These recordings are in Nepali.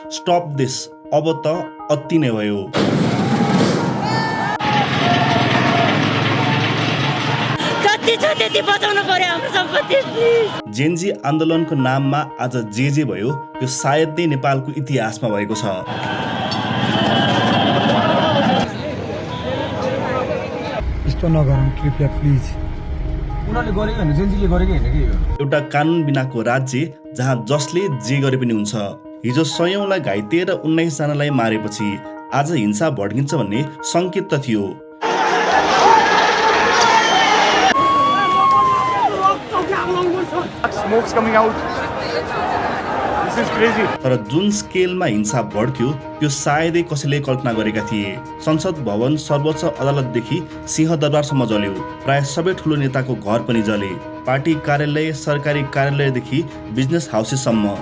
स्टप दिस, अब त अति नै भयो। जेनजी आन्दोलनको नाममा आज जे भयो त्यो सायदै नेपालको इतिहासमा भएको छ। यस्तो नगरौँ कृपया प्लिज। उनीहरूले गरेको हैन, जेनजीले गरेको हैन के यो। एउटा कानुन बिनाको राज्य जहाँ जसले जे गरे पनि हुन्छ। हिजो 100औंलाई घाइते र 19 जनालाई मारेपछि आज हिंसा भड्किन्छ भन्ने संकेत त थियो। Smoke's coming out. This is crazy. तर जुन स्केलमा हिंसा भड्क्यो त्यो सायदै कसैले कल्पना गरेका थिए। संसद भवन, सर्वोच्च अदालतदेखि सिंहदरबारसम्म जल्यो। प्राय सबै ठुलो नेताको घर पनि जले। पार्टी कार्यालय, सरकारी कार्यालयदेखि बिजनेस हाउसेससम्म।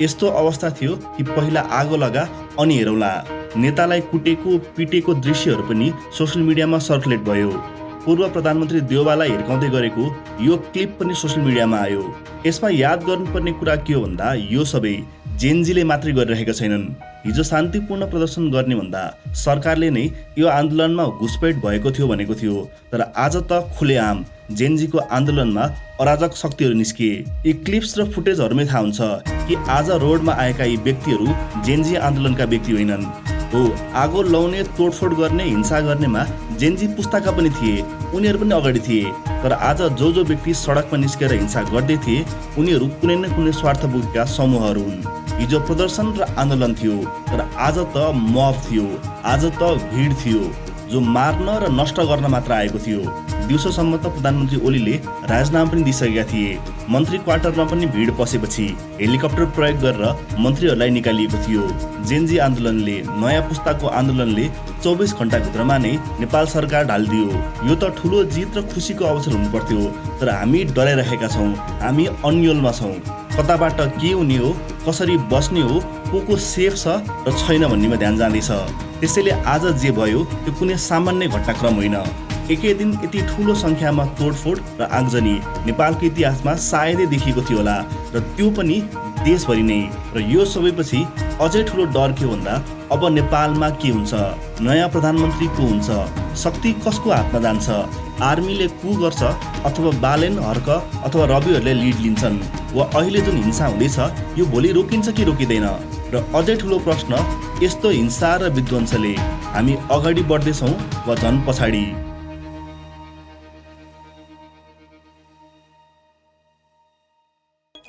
यस्तो अवस्था थियो कि पहिला आगो लगा अनि हेरौँला। नेतालाई कुटेको पिटेको दृश्यहरू पनि सोशल मिडियामा सर्कुलेट भयो। पूर्व प्रधानमन्त्री देउवालाई हिर्काउँदै गरेको यो क्लिप पनि सोशल मिडियामा आयो। यसमा याद गर्नुपर्ने कुरा के हो भन्दा यो सबै जेनजीले मात्रै गरिरहेका छैनन्। हिजो शान्तिपूर्ण प्रदर्शन गर्ने भन्दा सरकारले नै यो आन्दोलनमा घुसपैठ भएको थियो भनेको थियो। तर आज त खुलेआम जेनजीको आन्दोलनमा अराजक शक्तिहरू निस्किए। यी क्लिप्स र फुटेजहरूमै थाहा हुन्छ कि आज रोडमा आएका यी व्यक्तिहरू जेनजी आन्दोलनका व्यक्ति होइनन्। हो, आगो लाउने, तोडफोड गर्ने, हिंसा गर्नेमा जेनजी पुस्ताका पनि थिए, उनीहरू पनि अगाडि थिए। तर आज जो व्यक्ति सडकमा निस्केर हिंसा गर्दै थिए उनीहरू कुनै न कुनै स्वार्थ बोकेका समूहहरू हुन्। हिजो प्रदर्शन र आन्दोलन थियो, तर आज त मब थियो, आज त भिड थियो जो मार्न र नष्ट गर्न मात्र आएको थियो। दिउँसोसम्म त प्रधानमन्त्री ओलीले राजीनामा पनि दिइसकेका थिए। मन्त्री क्वार्टरमा पनि भिड पसेपछि हेलिकप्टर प्रयोग गरेर मन्त्रीहरूलाई निकालिएको थियो। जेनजी आन्दोलनले, नयाँ पुस्ताको आन्दोलनले 24 घण्टाभित्रमा नै नेपाल सरकार ढालिदियो। यो त ठुलो जित र खुसीको अवसर हुनुपर्थ्यो, तर हामी डराइरहेका छौँ, हामी अन्यलमा छौँ। कताबाट के हुने हो, कसरी बस्ने हो, को सेफ छ र छैन भन्नेमा ध्यान जाँदैछ। त्यसैले आज जे भयो त्यो कुनै सामान्य घटनाक्रम होइन। एकै दिन यति ठुलो संख्यामा तोडफोड र आगजनी नेपालको इतिहासमा सायदै देखिएको थियो होला, र त्यो पनि देशभरि नै। र यो सबैपछि अझै ठुलो डर के भन्दा अब नेपालमा के हुन्छ, नयाँ प्रधानमन्त्री को हुन्छ, शक्ति कसको हातमा जान्छ, आर्मीले कु गर्छ अथवा बालेन, हर्क अथवा रविहरूले लिड लिन्छन्, वा अहिले जुन हिंसा हुँदैछ यो भोलि रोकिन्छ कि रोकिँदैन। र अझै ठुलो प्रश्न, यस्तो हिंसा र विध्वंसले हामी अगाडि बढ्दैछौँ वा झन् पछाडि।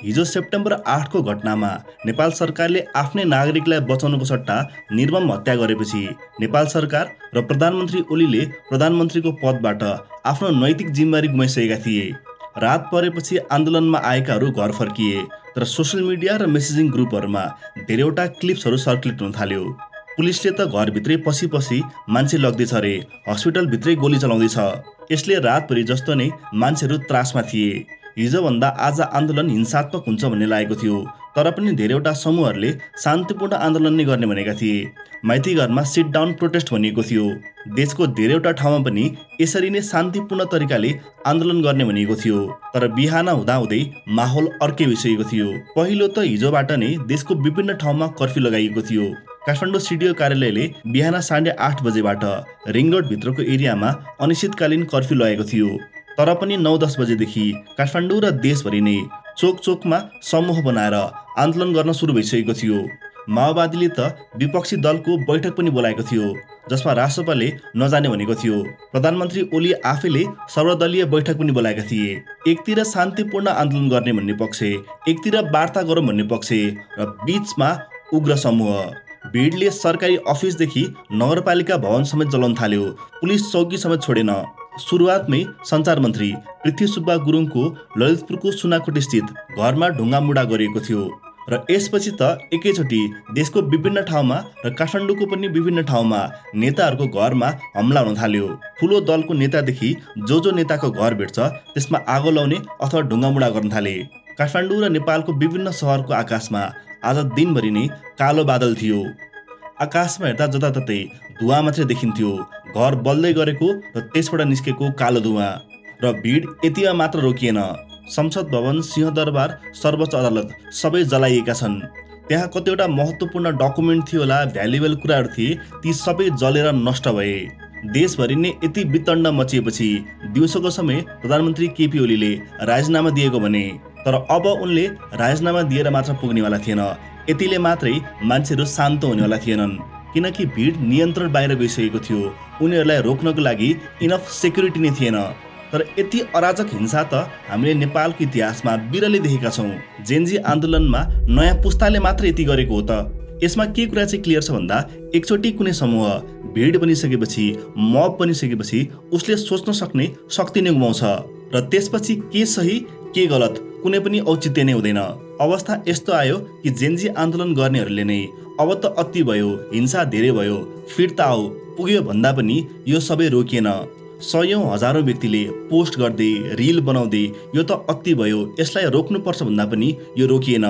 हिजो सेप्टेम्बर 8 को घटनामा नेपाल सरकारले आफ्नै नागरिकलाई बचाउनुको सट्टा निर्मम हत्या गरेपछि नेपाल सरकार र प्रधानमन्त्री ओलीले प्रधानमन्त्रीको पदबाट आफ्नो नैतिक जिम्मेवारी गुमाइसकेका थिए। रात परेपछि आन्दोलनमा आएकाहरू घर फर्किए, तर सोशल मिडिया र मेसेजिङ ग्रुपहरूमा धेरैवटा क्लिप्सहरू सर्कुलेट हुन थाल्यो। पुलिसले त घरभित्रै पसी मान्छे लग्दैछ रे, हस्पिटलभित्रै गोली चलाउँदैछ। यसले रातभरि जस्तो नै मान्छेहरू त्रासमा थिए। हिजोभन्दा आज आन्दोलन हिंसात्मक हुन्छ भन्ने लागेको थियो, तर पनि धेरैवटा समूहहरूले शान्तिपूर्ण आन्दोलन नै गर्ने भनेका थिए। माइती घरमा सिट डाउन प्रोटेस्ट भनिएको थियो। देशको धेरैवटा ठाउँमा पनि यसरी नै शान्तिपूर्ण तरिकाले आन्दोलन गर्ने भनिएको थियो। तर बिहान हुँदाहुँदै माहौल अर्कै भइसकेको थियो। पहिलो त हिजोबाट नै देशको विभिन्न ठाउँमा कर्फ्यू लगाइएको थियो। काठमाडौँ सिडिओ कार्यालयले बिहान 8:30 बजेबाट रिङ रोड भित्रको एरियामा अनिश्चितकालीन कर्फ्यू लगाएको थियो। तर पनि 9-10 बजेदेखि काठमाडौँ र देशभरि नै चोकमा समूह बनाएर आन्दोलन गर्न सुरु भइसकेको थियो। माओवादीले त विपक्षी दलको बैठक पनि बोलाएको थियो, जसमा रासोपाले नजाने भनेको थियो। प्रधानमन्त्री ओली आफैले सर्वदलीय बैठक पनि बोलाएका थिए। एकतिर शान्तिपूर्ण आन्दोलन गर्ने भन्ने पक्ष, एकतिर वार्ता गरौँ भन्ने पक्ष, र बीचमा उग्र समूह। भिडले सरकारी अफिसदेखि नगरपालिका भवन समेत जलाउन थाल्यो। पुलिस चौकी समेत छोडेन। सुरुवातमै सञ्चार मन्त्री पृथ्वी सुब्बा गुरुङको ललितपुरको सुनाकोटी स्थित घरमा ढुङ्गामुढा गरिएको थियो, र यसपछि त एकैचोटि देशको विभिन्न ठाउँमा र काठमाडौँको पनि विभिन्न ठाउँमा नेताहरूको घरमा हमला हुन थाल्यो। ठुलो दलको नेतादेखि जो नेताको घर भेट्छ त्यसमा आगो लाउने अथवा ढुङ्गामुढा गर्न थाले। काठमाडौँ र नेपालको विभिन्न सहरको आकाशमा आज दिनभरि नै कालो बादल थियो। आकाशमा हेर्दा जताततै धुवा मात्रै देखिन्थ्यो, घर बल्दै गरेको र त्यसबाट निस्केको कालो धुवा। र भिड यतिमा मात्र रोकिएन। संसद भवन, सिंहदरबार, सर्वोच्च अदालत सबै जलाइएका छन्। त्यहाँ कतिवटा महत्त्वपूर्ण डकुमेन्ट थियो होला, भ्यालुएबल कुराहरू थिए, ती सबै जलेर नष्ट भए। देशभरि नै यति वितण्ड मचिएपछि दिउँसोको समय प्रधानमन्त्री केपी ओलीले राजीनामा दिएको भने, तर अब उनले राजीनामा दिएर मात्र पुग्नेवाला थिएन। यतिले मात्रै मान्छेहरू शान्त हुनेवाला थिएनन्, किनकि भिड नियन्त्रण बाहिर गइसकेको थियो। उनीहरूलाई रोक्नको लागि इनफ सेक्युरिटी नै थिएन। तर यति अराजक हिंसा त हामीले नेपालको इतिहासमा बिरलै देखेका छौँ। जेनजी आन्दोलनमा नयाँ पुस्ताले मात्र यति गरेको हो त। यसमा के कुरा चाहिँ क्लियर छ भन्दा, एकचोटि कुनै समूह भिड बनिसकेपछि, मब बनिसकेपछि उसले सोच्न सक्ने शक्ति नै गुमाउँछ र त्यसपछि के सही के गलत कुनै पनि औचित्य नै हुँदैन। अवस्था यस्तो आयो कि जेनजी आन्दोलन गर्नेहरूले नै अब त अति भयो, हिंसा धेरै भयो, फिर्ता आऊ पुग्यो भन्दा पनि यो सबै रोकिएन। सयौं हजारौं व्यक्तिले पोस्ट गर्दै, रिल बनाउँदै यो त अति भयो, यसलाई रोक्नुपर्छ भन्दा पनि यो रोकिएन।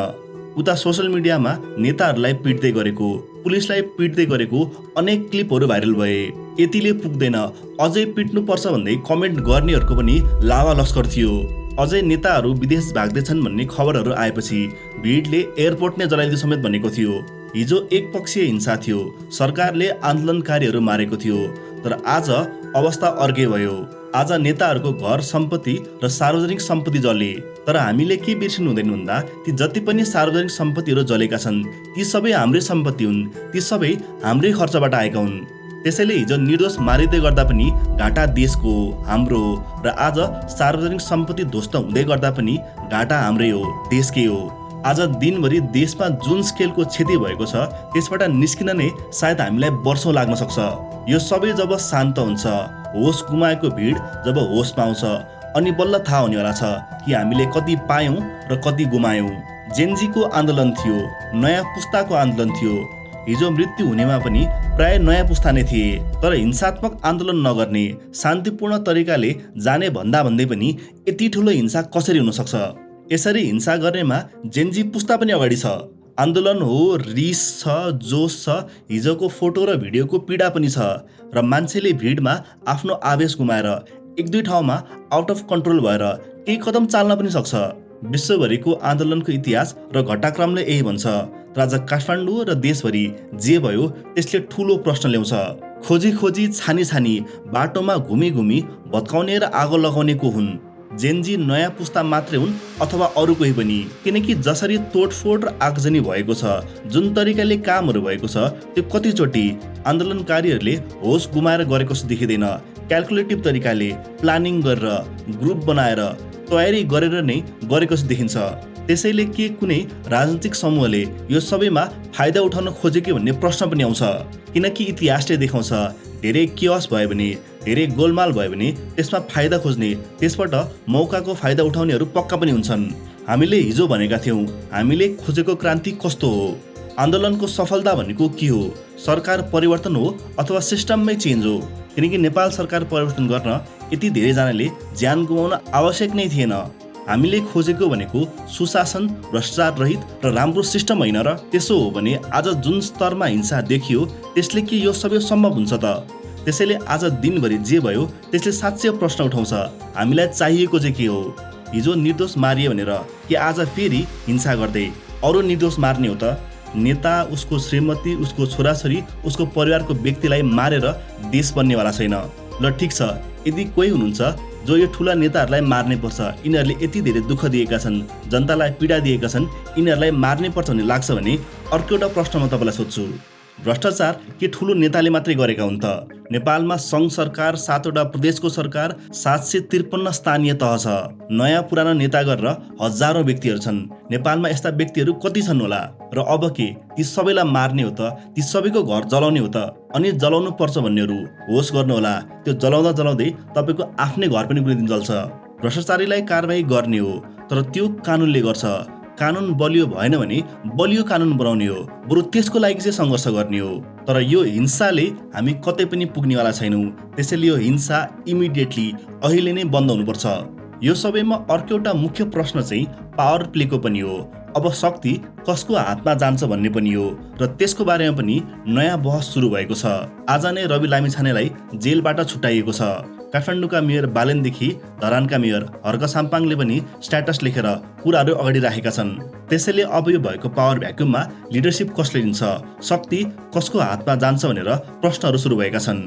उता सोसल मिडियामा नेताहरूलाई पिट्दै गरेको, पुलिसलाई पिट्दै गरेको अनेक क्लिपहरू भाइरल भए। यतिले पुग्दैन, अझै पिट्नुपर्छ भन्दै कमेन्ट गर्नेहरूको पनि लावा लस्कर थियो। अझै नेताहरू विदेश भाग्दैछन् भन्ने खबरहरू आएपछि भिडले एयरपोर्ट नै जलाइदियो समेत भनेको थियो। हिजो एकपक्षीय हिंसा थियो, सरकारले आन्दोलनकारीहरू मारेको थियो, तर आज अवस्था अर्कै भयो। आज नेताहरूको घर सम्पत्ति र सार्वजनिक सम्पत्ति जले। तर हामीले के बिर्सिनु हुँदैन भन्दा, ती जति पनि सार्वजनिक सम्पत्तिहरू जलेका छन् ती सबै हाम्रै सम्पत्ति हुन्, ती सबै हाम्रै खर्चबाट आएका हुन्। त्यसैले हिजो निर्दोष मारिँदै गर्दा पनि घाटा देशको, हाम्रो, र आज सार्वजनिक सम्पत्ति ध्वस्त हुँदै गर्दा पनि घाटा हाम्रै हो, देशकै हो। आज दिनभरि देशमा जुन स्केलको क्षति भएको छ त्यसबाट निस्किन नै सायद हामीलाई वर्षौं लाग्न सक्छ। यो सबै जब शान्त हुन्छ, होस गुमाएको भिड जब होस पाउँछ, अनि बल्ल थाहा हुनेवाला छ कि हामीले कति पायौं र कति गुमायौं। जेनजीको आन्दोलन थियो, नयाँ पुस्ताको आन्दोलन थियो। हिजो मृत्यु हुनेमा पनि प्राय नयाँ पुस्ता नै थिए। तर हिंसात्मक आन्दोलन नगर्ने, शान्तिपूर्ण तरिकाले जाने भन्दा भन्दै पनि यति ठुलो हिंसा कसरी हुन सक्छ? यसरी हिंसा गर्नेमा जेनजी पुस्ता पनि अगाडि छ। आन्दोलन हो, रिस छ, जोस छ, हिजोको फोटो र भिडियोको पीडा पनि छ, र मान्छेले भिडमा आफ्नो आवेश गुमाएर एक दुई ठाउँमा आउट अफ कन्ट्रोल भएर केही कदम चाल्न पनि सक्छ। विश्वभरिको आन्दोलनको इतिहास र घटनाक्रमले यही भन्छ। तर आज काठमाडौँ र देशभरि जे भयो त्यसले ठुलो प्रश्न ल्याउँछ। खोजी खोजी, छानी छानी, बाटोमा घुमी घुमी भत्काउने र आगो लगाउने को हुन्? जेनजी नयाँ पुस्ता मात्रै हुन् अथवा अरू कोही पनि? किनकि जसरी तोडफोड र आगजनी भएको छ, जुन तरिकाले कामहरू भएको छ, त्यो कतिचोटि आन्दोलनकारीहरूले होस गुमाएर गरेको जस्तो देखिँदैन। क्यालकुलेटिभ तरिकाले प्लानिङ गरेर, ग्रुप बनाएर, तयारी गरेर नै गरेको जस्तो देखिन्छ। त्यसैले के कुनै राजनीतिक समूहले यो सबैमा फाइदा उठाउन खोजेको भन्ने प्रश्न पनि आउँछ। किनकि इतिहासले देखाउँछ, धेरै कियोस भयो भने, धेरै गोलमाल भयो भने त्यसमा फाइदा खोज्ने, त्यसबाट मौकाको फाइदा उठाउनेहरू पक्का पनि हुन्छन्। हामीले हिजो भनेका थियौँ, हामीले खोजेको क्रान्ति कस्तो हो? आन्दोलनको सफलता भनेको के हो? सरकार परिवर्तन हो अथवा सिस्टममै चेन्ज हो? किनकि नेपाल सरकार परिवर्तन गर्न यति धेरैजनाले ज्यान गुमाउन आवश्यक नै थिएन। हामीले खोजेको भनेको सुशासन, भ्रष्टाचार रहित र राम्रो सिस्टम होइन र? त्यसो हो भने आज जुन स्तरमा हिंसा देखियो त्यसले के यो सबै सम्भव हुन्छ त? त्यसैले आज दिनभरि जे भयो त्यसले साँच्चै प्रश्न उठाउँछ, हामीलाई चाहिएको चाहिँ के हो? हिजो निर्दोष मारियो भनेर कि आज फेरि हिंसा गर्दै अरू निर्दोष मार्ने हो त? नेता, उसको श्रीमती, उसको छोराछोरी, उसको परिवारको व्यक्तिलाई मारेर देश बन्नेवाला छैन। ल ठिक छ, यदि कोही हुनुहुन्छ जो यो ठुला नेताहरूलाई मार्नै पर्छ, यिनीहरूले यति धेरै दुःख दिएका छन्, जनतालाई पीडा दिएका छन्, यिनीहरूलाई मार्नै पर्छ भन्ने लाग्छ भने अर्को एउटा प्रश्न म तपाईँलाई सोध्छु, भ्रष्टाचार के ठुलो नेताले मात्रै गरेका हुन् त? नेपालमा सङ्घ सरकार, 7वटा प्रदेशको सरकार, 753 स्थानीय तह छ। नयाँ पुरानो नेता गरेर हजारौं व्यक्तिहरू छन्। नेपालमा यस्ता व्यक्तिहरू कति छन् होला? र अब के ती सबैलाई मार्ने हो त? ती सबैको घर जलाउने हो त? अनि जलाउनु पर्छ भन्नेहरू होस गर्नु होला, त्यो जलाउँदा जलाउँदै तपाईँको आफ्नै घर पनि कुनै दिन जल्छ। भ्रष्टाचारीलाई कारबाही गर्ने हो, तर त्यो कानुनले गर्छ। कानुन बलियो भएन भने बलियो कानुन बनाउने हो, बरु त्यसको लागि चाहिँ सङ्घर्ष गर्ने हो। तर यो हिंसाले हामी कतै पनि पुग्नेवाला छैनौँ। त्यसैले यो हिंसा इमिडिएटली अहिले नै बन्द हुनुपर्छ। यो सबैमा अर्को एउटा मुख्य प्रश्न चाहिँ पावर प्लेको पनि हो। अब शक्ति कसको हातमा जान्छ भन्ने पनि हो, र त्यसको बारेमा पनि नयाँ बहस सुरु भएको छ। आज नै रवि लामिछानेलाई जेलबाट छुट्याइएको छ। काठमाडौँका मेयर बालेनदेखि धरानका मेयर हर्क साम्पाङले पनि स्ट्याटस लेखेर कुराहरू अगाडि राखेका छन्। त्यसैले अब यो भएको पावर भ्याक्युममा लिडरसिप कसले लिन्छ, शक्ति कसको हातमा जान्छ भनेर प्रश्नहरू सुरु भएका छन्।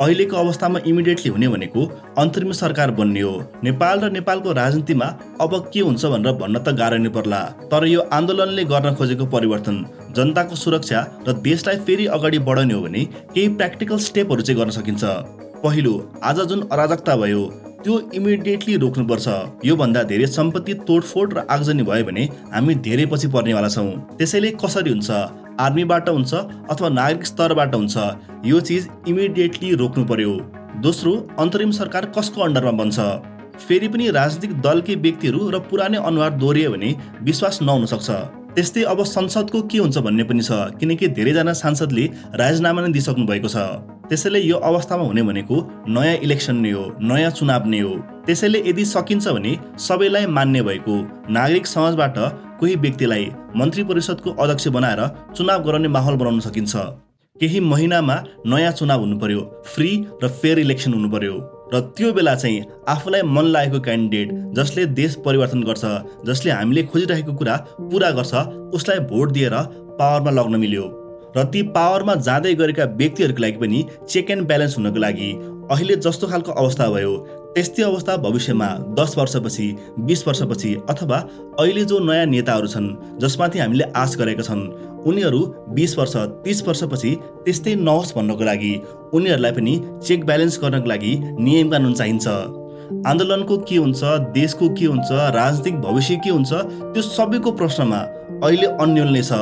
अहिलेको अवस्थामा इमिडिएटली हुने भनेको अन्तरिम सरकार बन्ने हो। नेपाल र नेपालको राजनीतिमा अब के हुन्छ भनेर भन्न त गाह्रो नै पर्ला, तर यो आन्दोलनले गर्न खोजेको परिवर्तन, जनताको सुरक्षा र देशलाई फेरि अगाडि बढाउने हो भने केही प्र्याक्टिकल स्टेपहरू चाहिँ गर्न सकिन्छ। पहिलो, आज जुन अराजकता भयो त्यो इमिडिएटली रोक्नुपर्छ। योभन्दा धेरै सम्पत्ति तोडफोड र आगजनी भयो भने हामी धेरै पछि पर्नेवाला छौँ। त्यसैले कसरी हुन्छ, आर्मीबाट हुन्छ अथवा नागरिक स्तरबाट हुन्छ, यो चिज इमिडिएटली रोक्नु पर्यो। दोस्रो, अन्तरिम सरकार कसको अन्डरमा बन्छ? फेरि पनि राजनीतिक दलकै व्यक्तिहरू र पुरानै अनुहार दोहोरियो भने विश्वास नहुन सक्छ। त्यस्तै अब संसदको के हुन्छ भन्ने पनि छ, किनकि धेरैजना सांसदले राजीनामा नै दिइसक्नु भएको छ। त्यसैले यो अवस्थामा हुने भनेको नयाँ इलेक्सन नै हो, नयाँ चुनाव नै हो। त्यसैले यदि सकिन्छ भने सबैलाई मान्ने भएको नागरिक समाजबाट कोही व्यक्तिलाई मन्त्री परिषदको अध्यक्ष बनाएर चुनाव गराउने माहौल बनाउन सकिन्छ। केही महिनामा नयाँ चुनाव हुनु पर्यो, फ्री र फेयर इलेक्सन हुनु पर्यो, र त्यो बेला चाहिँ आफूलाई मन लागेको क्यान्डिडेट जसले देश परिवर्तन गर्छ, जसले हामीले खोजिरहेको कुरा पुरा गर्छ, उसलाई भोट दिएर पावरमा लग्न मिल्यो। र ती पावरमा जाँदै गरेका व्यक्तिहरूको लागि पनि चेक एन्ड ब्यालेन्स हुनको लागि अहिले जस्तो खालको अवस्था भयो त्यस्तै अवस्था भविष्यमा 10 वर्षपछि, 20 वर्षपछि अथवा अहिले जो नयाँ नेताहरू छन् जसमाथि हामीले आश गरेका छन् उनीहरू 20 वर्ष 30 वर्षपछि त्यस्तै नहोस् भन्नको लागि उनीहरूलाई पनि चेक ब्यालेन्स गर्नको लागि नियम कानुन चाहिन्छ। आन्दोलनको के हुन्छ, देशको के हुन्छ, राजनीतिक भविष्य के हुन्छ, त्यो सबैको प्रश्नमा अहिले अन्यल नै छ।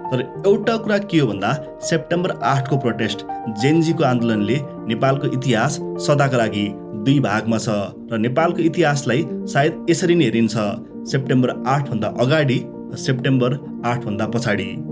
तर एउटा कुरा के हो भन्दा सेप्टेम्बर 8 को प्रोटेस्ट, जेनजीको आन्दोलनले नेपालको इतिहास सदाका लागि 2 भागमा छ र नेपालको इतिहासलाई सायद यसरी नै हेरिन्छ, सेप्टेम्बर 8 भन्दा अगाडि र सेप्टेम्बर 8 भन्दा पछाडि।